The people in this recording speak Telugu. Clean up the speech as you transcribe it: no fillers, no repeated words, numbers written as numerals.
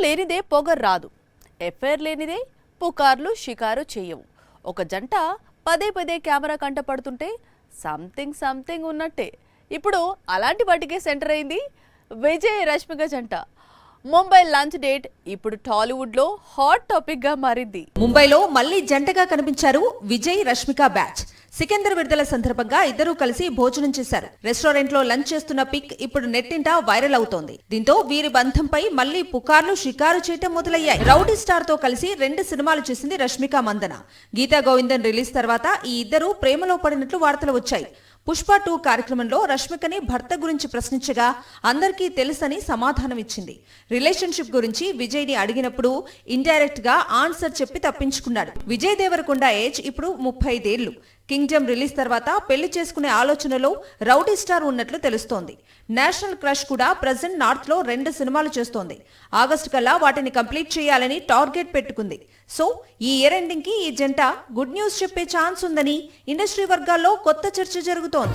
లేనిదే పొగర్ రాదు, ఎఫ్ఐఆర్ లేనిదే పుకార్లు షికారు చేయవు. ఒక జంట పదే పదే కెమెరా కంటపడుతుంటే సంథింగ్ ఉన్నట్టే. ఇప్పుడు అలాంటి వాటికే సెంటర్ అయింది విజయ్ రష్మిక జంట. ముంబై లంచ్ డేట్ ఇప్పుడు టాలీవుడ్ లో హాట్ టాపిక్ గా మారింది. ముంబైలో మళ్లీ జంటగా కనిపించారు విజయ్ రష్మిక బ్యాచ్. సికిందర్ విడుదల సందర్భంగా ఇద్దరూ కలిసి భోజనం చేశారు. రెస్టారెంట్ లో లంచ్ చేస్తున్న పిక్ ఇప్పుడు నెట్టింట వైరల్ అవుతోంది. దీంతో వీరి బంధంపై మళ్లీ పుకార్లు షికారు చేయటం మొదలయ్యాయి. రౌడీ స్టార్ తో కలిసి 2 సినిమాలు చేసింది రష్మిక మందన. గీతా గోవిందన్ రిలీజ్ తర్వాత ఈ ఇద్దరు ప్రేమలో పడినట్లు వార్తలు వచ్చాయి. పుష్ప 2 కార్యక్రమంలో రష్మికని భర్త గురించి ప్రశ్నించగా అందరికీ తెలుసని సమాధానమిచ్చింది. రిలేషన్షిప్ గురించి విజయ్ ని అడిగినప్పుడు ఇండైరెక్ట్ గా ఆన్సర్ చెప్పి తప్పించుకున్నాడు. విజయ్ దేవరకొండ ఏజ్ ఇప్పుడు 35 ఏళ్లు. కింగ్డమ్ రిలీజ్ తర్వాత పెళ్లి చేసుకునే ఆలోచనలో రౌడీ స్టార్ ఉన్నట్లు తెలుస్తోంది. నేషనల్ క్రష్ కూడా ప్రెజెంట్ నార్త్ లో 2 సినిమాలు చేస్తోంది. ఆగస్టు కల్లా వాటిని కంప్లీట్ చేయాలని టార్గెట్ పెట్టుకుంది. సో ఈ ఇయర్ ఎండింగ్ కి ఈ జంట గుడ్ న్యూస్ చెప్పే ఛాన్స్ ఉందని ఇండస్ట్రీ వర్గాల్లో కొత్త చర్చ జరుగుతోంది.